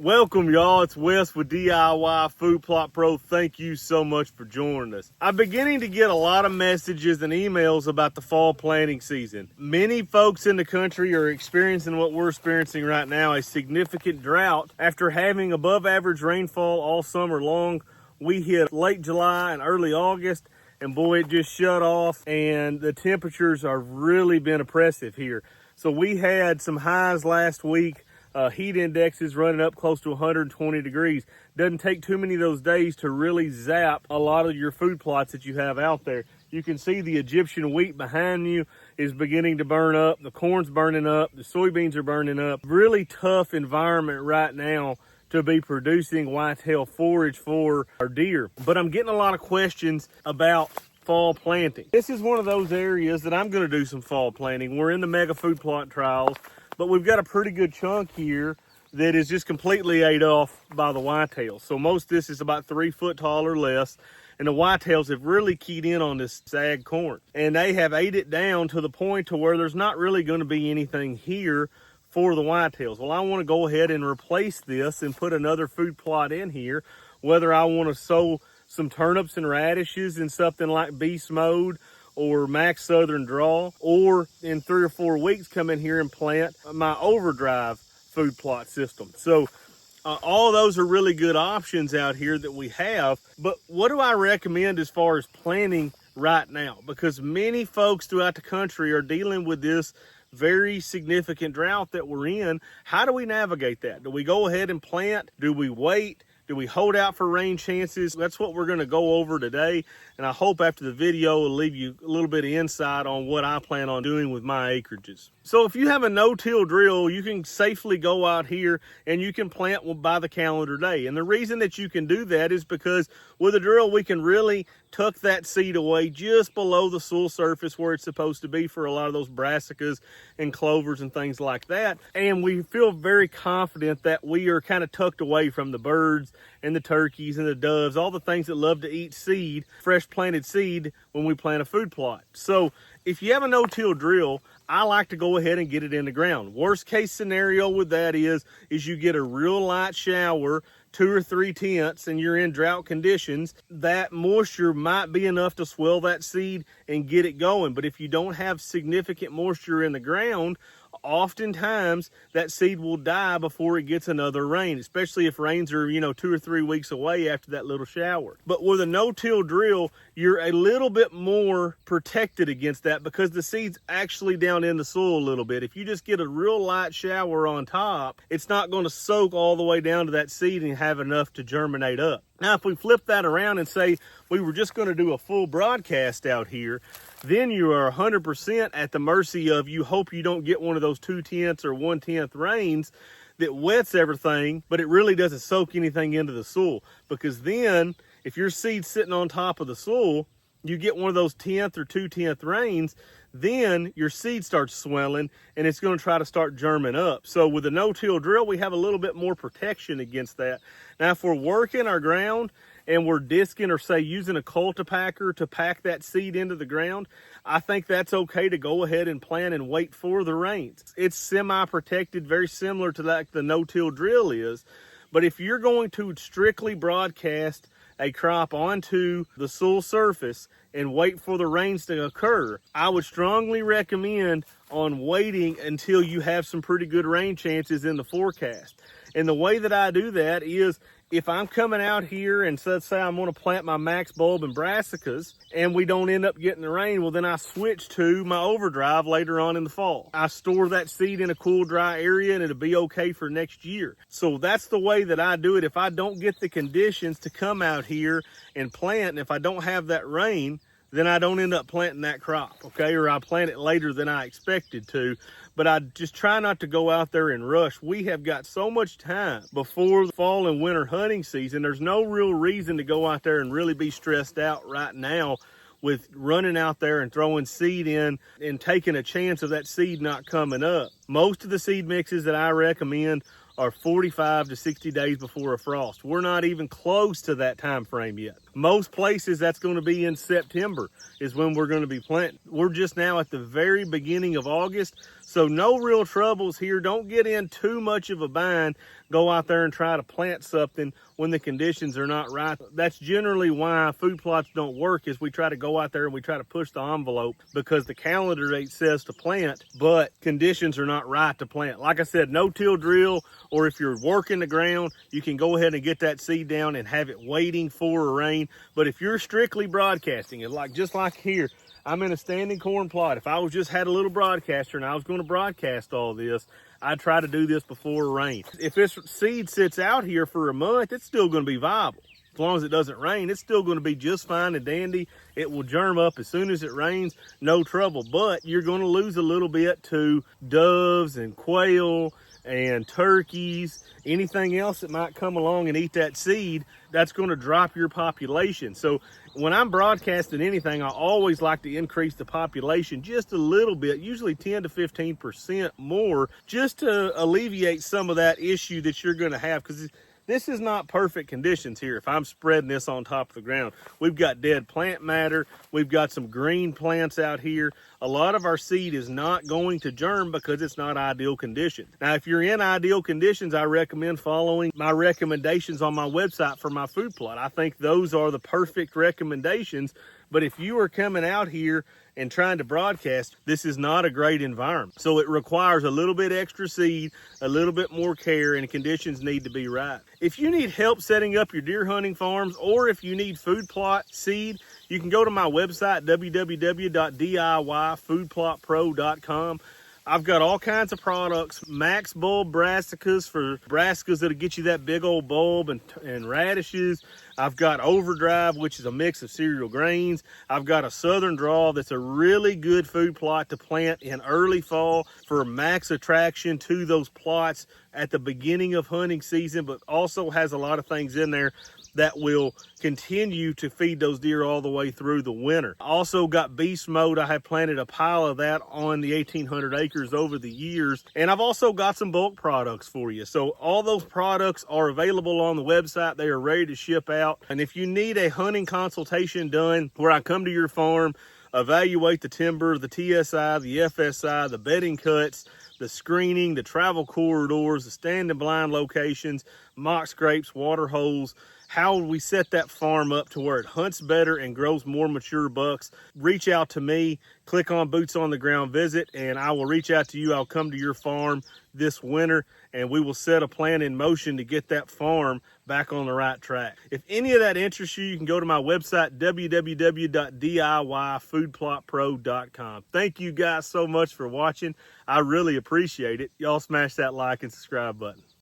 Welcome, y'all. It's Wes with DIY Food Plot Pro. Thank you so much for joining us. I'm beginning to get a lot of messages and emails about the fall planting season. Many folks in the country are experiencing what we're experiencing right now, a significant drought. After having above average rainfall all summer long, we hit late July and early August, and boy, it just shut off, and the temperatures are really been oppressive here. So we had some highs last week. Heat indexes running up close to 120 degrees. Doesn't take too many of those days to really zap a lot of your food plots that you have out there. You can see the Egyptian wheat behind you is beginning to burn up. The corn's burning up. The soybeans are burning up. Really tough environment right now to be producing whitetail forage for our deer. But I'm getting a lot of questions about fall planting. This is one of those areas that I'm going to do some fall planting. We're in the mega food plot trials, but we've got a pretty good chunk here that is just completely ate off by the whitetails. So most of this is about 3 foot tall or less, and the whitetails have really keyed in on this sag corn. And they have ate it down to the point to where there's not really going to be anything here for the whitetails. Well, I want to go ahead and replace this and put another food plot in here, whether I want to sow some turnips and radishes in something like beast mode or max southern draw, or in 3 or 4 weeks come in here and plant my overdrive food plot system. So all those are really good options out here that we have. But what do I recommend as far as planting right now? Because many folks throughout the country are dealing with this very significant drought that we're in. How do we navigate that? Do we go ahead and plant? Do we wait? Do we hold out for rain chances? That's what we're going to go over today. And I hope after the video will leave you a little bit of insight on what I plan on doing with my acreages. So if you have a no-till drill, you can safely go out here and you can plant by the calendar day. And the reason that you can do that is because with a drill, we can really tuck that seed away just below the soil surface where it's supposed to be for a lot of those brassicas and clovers and things like that. And we feel very confident that we are kind of tucked away from the birds and the turkeys and the doves, all the things that love to eat seed, fresh planted seed when we plant a food plot. So if you have a no-till drill, I like to go ahead and get it in the ground. Worst case scenario with that is you get a real light shower, 2 or 3 tenths, and you're in drought conditions. That moisture might be enough to swell that seed and get it going. But if you don't have significant moisture in the ground, oftentimes that seed will die before it gets another rain, especially if rains are 2 or 3 weeks away after that little shower. But with a no-till drill, you're a little bit more protected against that because the seed's actually down in the soil a little bit. If you just get a real light shower on top, it's not going to soak all the way down to that seed and have enough to germinate up. Now, if we flip that around and say we were just going to do a full broadcast out here, then you are 100% at the mercy of, you hope you don't get one of those 2 tenths or 1 tenth rains that wets everything, but it really doesn't soak anything into the soil. Because then, if your seed's sitting on top of the soil, you get one of those 10th or 2 tenth rains, then your seed starts swelling and it's going to try to start germing up. So with a no-till drill, we have a little bit more protection against that. Now, if we're working our ground and we're disking or say using a cultipacker to pack that seed into the ground, I think that's okay to go ahead and plant and wait for the rains. It's semi-protected, very similar to like the no-till drill is. But if you're going to strictly broadcast a crop onto the soil surface and wait for the rains to occur, I would strongly recommend on waiting until you have some pretty good rain chances in the forecast. And the way that I do that is, if I'm coming out here and let's say I'm going to plant my max bulb and brassicas and we don't end up getting the rain, well, then I switch to my overdrive later on in the fall. I store that seed in a cool, dry area and it'll be okay for next year. So that's the way that I do it. If I don't get the conditions to come out here and plant, and if I don't have that rain, then I don't end up planting that crop, okay? Or I plant it later than I expected to. But I just try not to go out there and rush. We have got so much time before the fall and winter hunting season. There's no real reason to go out there and really be stressed out right now with running out there and throwing seed in and taking a chance of that seed not coming up. Most of the seed mixes that I recommend are 45 to 60 days before a frost. We're not even close to that time frame yet. Most places that's going to be in September is when we're going to be planting. We're just now at the very beginning of August, So no real troubles here. Don't get in too much of a bind. Go out there and try to plant something when the conditions are not right. That's generally why food plots don't work, is we try to go out there and we try to push the envelope because the calendar date says to plant, but conditions are not right to plant. Like I said, no-till drill, or if you're working the ground, you can go ahead and get that seed down and have it waiting for a rain. But if you're strictly broadcasting it, just like here, I'm in a standing corn plot. If I was just had a little broadcaster and I was going to broadcast all this, I'd try to do this before rain. If this seed sits out here for a month, it's still going to be viable. As long as it doesn't rain, it's still going to be just fine and dandy. It will germ up as soon as it rains, no trouble. But you're going to lose a little bit to doves and quail and turkeys, anything else that might come along and eat that seed. That's going to drop your population. So when I'm broadcasting anything, I always like to increase the population just a little bit, usually 10 to 15% more, just to alleviate some of that issue that you're going to have, because this is not perfect conditions here. If I'm spreading this on top of the ground, we've got dead plant matter. We've got some green plants out here. A lot of our seed is not going to germ because it's not ideal conditions. Now, if you're in ideal conditions, I recommend following my recommendations on my website for my food plot. I think those are the perfect recommendations. But if you are coming out here and trying to broadcast, this is not a great environment. So it requires a little bit extra seed, a little bit more care, and conditions need to be right. If you need help setting up your deer hunting farms, or if you need food plot seed, you can go to my website, www.diyfoodplotpro.com. I've got all kinds of products, max bulb brassicas for brassicas that'll get you that big old bulb, and radishes. I've got overdrive, which is a mix of cereal grains. I've got a southern draw that's a really good food plot to plant in early fall for max attraction to those plots at the beginning of hunting season, but also has a lot of things in there that will continue to feed those deer all the way through the winter. I also got beast mode. I have planted a pile of that on the 1,800 acres over the years. And I've also got some bulk products for you. So all those products are available on the website. They are ready to ship out. And if you need a hunting consultation done where I come to your farm, evaluate the timber, the TSI, the FSI, the bedding cuts, the screening, the travel corridors, the standing blind locations, mock scrapes, water holes, how we set that farm up to where it hunts better and grows more mature bucks, reach out to me, click on Boots on the Ground Visit, and I will reach out to you. I'll come to your farm this winter, and we will set a plan in motion to get that farm back on the right track. If any of that interests you, you can go to my website, www.diyfoodplotpro.com. Thank you guys so much for watching. I really appreciate it. Y'all smash that like and subscribe button.